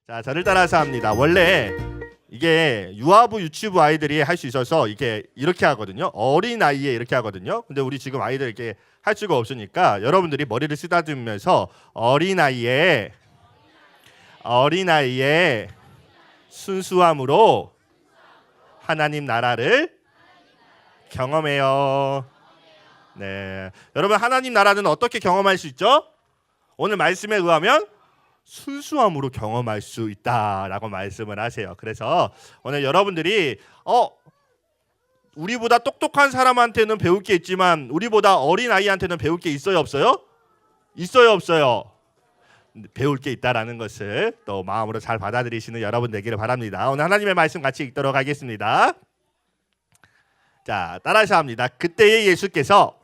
자, 저를 따라서 합니다. 원래 이게 유아부 유치부 아이들이 할 수 있어서 이렇게 하거든요. 어린 아이에 이렇게 하거든요. 근데 우리 지금 아이들 이렇게 할 수가 없으니까 여러분들이 머리를 쓰다듬으면서 어린 아이에 순수함으로 하나님 나라를 경험해요. 네, 여러분 하나님 나라는 어떻게 경험할 수 있죠? 오늘 말씀에 의하면 순수함으로 경험할 수 있다라고 말씀을 하세요. 그래서 오늘 여러분들이 우리보다 똑똑한 사람한테는 배울 게 있지만 우리보다 어린 아이한테는 배울 게 있어요, 없어요? 있어요, 없어요? 배울 게 있다라는 것을 또 마음으로 잘 받아들이시는 여러분 되기를 바랍니다. 오늘 하나님의 말씀 같이 읽도록 하겠습니다. 자, 따라서 합니다. 그때의 예수께서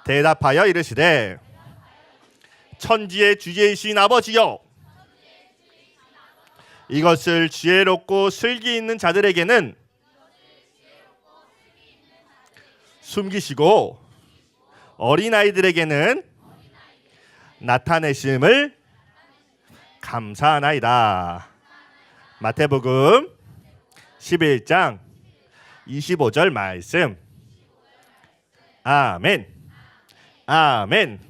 대답하여 이르시되 천지의 주제이신 아버지여, 이것을 지혜롭고 슬기 있는 자들에게는 숨기시고 어린아이들에게는 나타내심을 감사하나이다. 마태복음 11장 25절 말씀. 아멘. 아멘.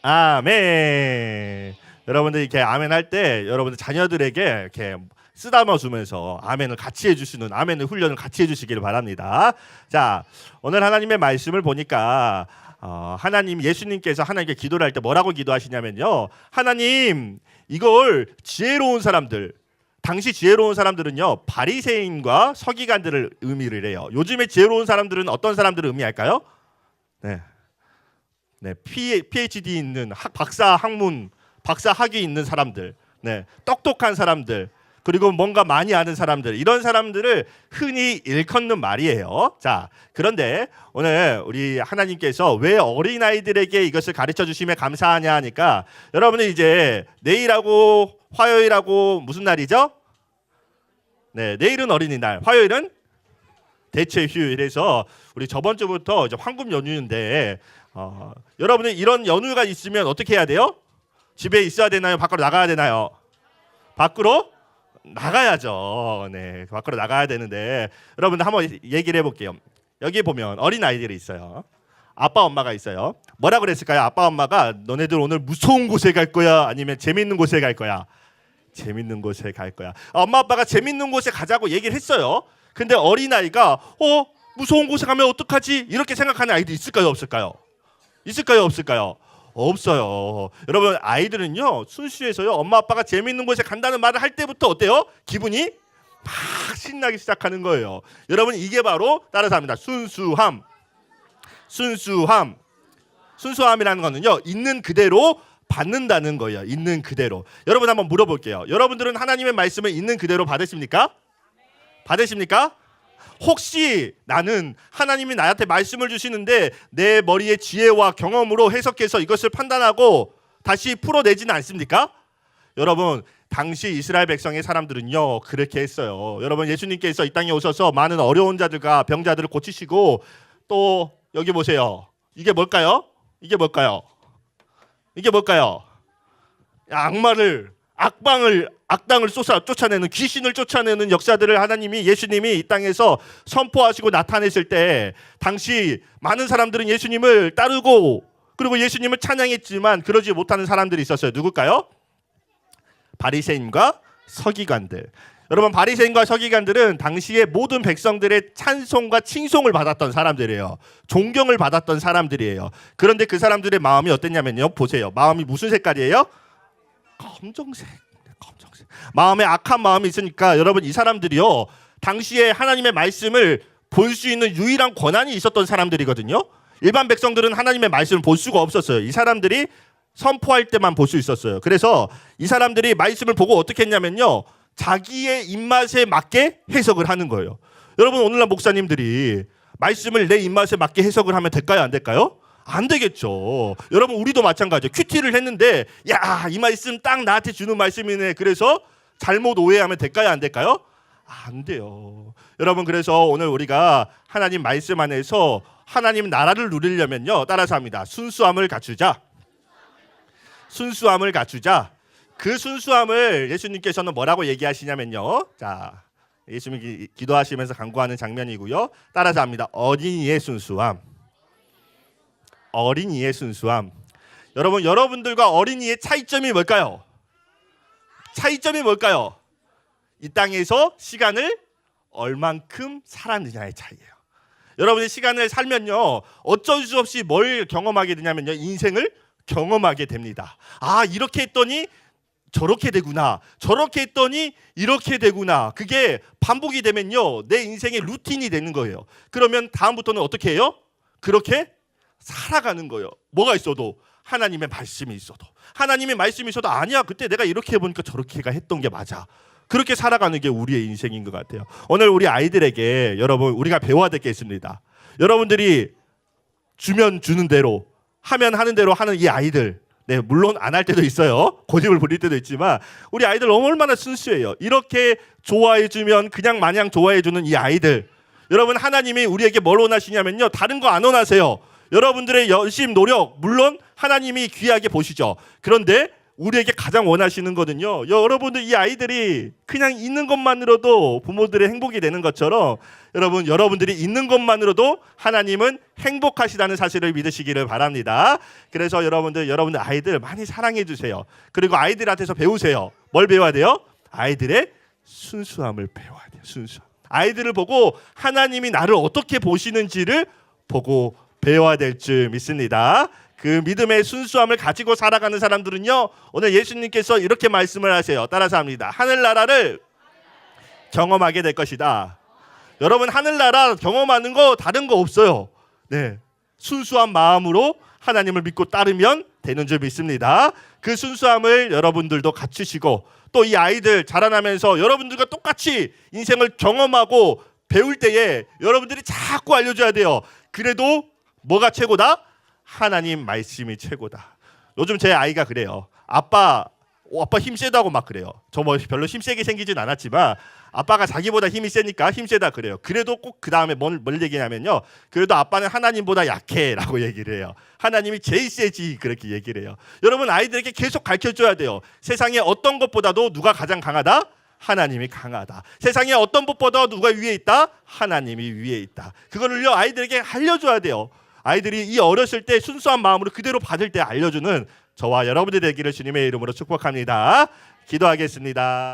아멘. 여러분들 이렇게 아멘 할 때 여러분들 자녀들에게 이렇게 쓰다듬어 주면서 아멘을 같이 해주시는 아멘의 훈련을 같이 해주시기를 바랍니다. 자, 오늘 하나님의 말씀을 보니까 하나님 예수님께서 하나님께 기도를 할 때 뭐라고 기도하시냐면요, 하나님 이걸 지혜로운 사람들, 당시 지혜로운 사람들은요 바리새인과 서기관들을 의미를 해요. 요즘에 지혜로운 사람들은 어떤 사람들을 의미할까요? 네, PhD 있는 박사 학문, 박사 학위 있는 사람들, 네, 똑똑한 사람들, 그리고 뭔가 많이 아는 사람들, 이런 사람들을 흔히 일컫는 말이에요. 자, 그런데 오늘 우리 하나님께서 왜 어린아이들에게 이것을 가르쳐 주심에 감사하냐 하니까, 여러분은 이제 내일하고 화요일하고 무슨 날이죠? 네, 내일은 어린이날, 화요일은 대체 휴일에서 우리 저번 주부터 이제 황금 연휴인데 여러분들 이런 연휴가 있으면 어떻게 해야 돼요? 집에 있어야 되나요? 밖으로 나가야 되나요? 밖으로 나가야죠. 네, 밖으로 나가야 되는데 여러분들 한번 얘기를 해볼게요. 여기 보면 어린 아이들이 있어요. 아빠 엄마가 있어요. 뭐라 그랬을까요? 아빠 엄마가 너네들 오늘 무서운 곳에 갈 거야? 아니면 재밌는 곳에 갈 거야? 재밌는 곳에 갈 거야. 엄마 아빠가 재밌는 곳에 가자고 얘기를 했어요. 근데 어린아이가 무서운 곳에 가면 어떡하지? 이렇게 생각하는 아이도 있을까요, 없을까요? 있을까요, 없을까요? 없어요. 여러분, 아이들은요 순수해서요 엄마 아빠가 재밌는 곳에 간다는 말을 할 때부터 어때요? 기분이 막 신나기 시작하는 거예요. 여러분, 이게 바로 따라서 합니다. 순수함이라는 거는요 있는 그대로 받는다는 거예요. 있는 그대로. 여러분 한번 물어볼게요. 여러분들은 하나님의 말씀을 있는 그대로 받으십니까? 받으십니까? 혹시 나는 하나님이 나한테 말씀을 주시는데 내 머리의 지혜와 경험으로 해석해서 이것을 판단하고 다시 풀어내지는 않습니까? 여러분, 당시 이스라엘 백성의 사람들은요 그렇게 했어요. 여러분, 예수님께서 이 땅에 오셔서 많은 어려운 자들과 병자들을 고치시고 또 여기 보세요. 이게 뭘까요? 악당을 쫓아내는, 귀신을 쫓아내는 역사들을 예수님이 이 땅에서 선포하시고 나타냈을 때 당시 많은 사람들은 예수님을 따르고 그리고 예수님을 찬양했지만 그러지 못하는 사람들이 있었어요. 누굴까요? 바리새인과 서기관들. 여러분, 바리새인과 서기관들은 당시에 모든 백성들의 찬송과 칭송을 받았던 사람들이에요. 존경을 받았던 사람들이에요. 그런데 그 사람들의 마음이 어땠냐면요, 보세요. 마음이 무슨 색깔이에요? 검정색. 마음에 악한 마음이 있으니까 여러분, 이 사람들이요 당시에 하나님의 말씀을 볼 수 있는 유일한 권한이 있었던 사람들이거든요. 일반 백성들은 하나님의 말씀을 볼 수가 없었어요. 이 사람들이 선포할 때만 볼 수 있었어요. 그래서 이 사람들이 말씀을 보고 어떻게 했냐면요, 자기의 입맛에 맞게 해석을 하는 거예요. 여러분, 오늘날 목사님들이 말씀을 내 입맛에 맞게 해석을 하면 될까요, 안 될까요? 안 되겠죠. 여러분, 우리도 마찬가지예요. 큐티를 했는데 야, 이 말씀 딱 나한테 주는 말씀이네. 그래서 잘못 오해하면 될까요, 안 될까요? 안 돼요. 여러분, 그래서 오늘 우리가 하나님 말씀 안에서 하나님 나라를 누리려면요, 따라서 합니다. 순수함을 갖추자. 순수함을 갖추자. 그 순수함을 예수님께서는 뭐라고 얘기하시냐면요. 자, 예수님이 기도하시면서 간구하는 장면이고요. 따라서 합니다. 어린이의 순수함. 어린이의 순수함. 여러분, 여러분들과 어린이의 차이점이 뭘까요? 차이점이 뭘까요? 이 땅에서 시간을 얼만큼 살았느냐의 차이예요. 여러분의 시간을 살면요, 어쩔 수 없이 뭘 경험하게 되냐면요, 인생을 경험하게 됩니다. 아, 이렇게 했더니 저렇게 되구나, 저렇게 했더니 이렇게 되구나. 그게 반복이 되면요, 내 인생의 루틴이 되는 거예요. 그러면 다음부터는 어떻게 해요? 그렇게 살아가는 거예요. 뭐가 있어도, 하나님의 말씀이 있어도, 하나님의 말씀이 있어도, 아니야, 그때 내가 이렇게 해보니까 저렇게가 했던 게 맞아. 그렇게 살아가는 게 우리의 인생인 것 같아요. 오늘 우리 아이들에게 여러분, 우리가 배워야 될 게 있습니다. 여러분들이 주면 주는 대로, 하면 하는 대로 하는 이 아이들, 네, 물론 안 할 때도 있어요. 고집을 부릴 때도 있지만 우리 아이들 얼마나 순수해요. 이렇게 좋아해주면 그냥 마냥 좋아해주는 이 아이들, 여러분, 하나님이 우리에게 뭘 원하시냐면요, 다른 거 안 원하세요. 여러분들의 열심 노력, 물론 하나님이 귀하게 보시죠. 그런데 우리에게 가장 원하시는 거는요, 여러분들 이 아이들이 그냥 있는 것만으로도 부모들의 행복이 되는 것처럼, 여러분, 여러분들이 있는 것만으로도 하나님은 행복하시다는 사실을 믿으시기를 바랍니다. 그래서 여러분들 아이들 많이 사랑해 주세요. 그리고 아이들한테서 배우세요. 뭘 배워야 돼요? 아이들의 순수함을 배워야 돼요. 순수함. 아이들을 보고 하나님이 나를 어떻게 보시는지를 보고 배워야 될 줄 믿습니다. 그 믿음의 순수함을 가지고 살아가는 사람들은요, 오늘 예수님께서 이렇게 말씀을 하세요. 따라서 합니다. 하늘나라를 경험하게 될 것이다. 여러분, 하늘나라 경험하는 거 다른 거 없어요. 네, 순수한 마음으로 하나님을 믿고 따르면 되는 줄 믿습니다. 그 순수함을 여러분들도 갖추시고, 또 이 아이들 자라나면서 여러분들과 똑같이 인생을 경험하고 배울 때에 여러분들이 자꾸 알려줘야 돼요. 그래도 뭐가 최고다? 하나님 말씀이 최고다. 요즘 제 아이가 그래요. 아빠 힘 세다고 막 그래요. 저 뭐 별로 힘 세게 생기진 않았지만 아빠가 자기보다 힘이 세니까 힘 세다 그래요. 그래도 꼭 그 다음에 뭘 얘기냐면요, 그래도 아빠는 하나님보다 약해라고 얘기를 해요. 하나님이 제일 세지, 그렇게 얘기를 해요. 여러분, 아이들에게 계속 가르쳐줘야 돼요. 세상에 어떤 것보다도 누가 가장 강하다? 하나님이 강하다. 세상에 어떤 것보다 누가 위에 있다? 하나님이 위에 있다. 그거를요, 아이들에게 알려줘야 돼요. 아이들이 이 어렸을 때 순수한 마음으로 그대로 받을 때 알려주는 저와 여러분들 되기를 주님의 이름으로 축복합니다. 기도하겠습니다.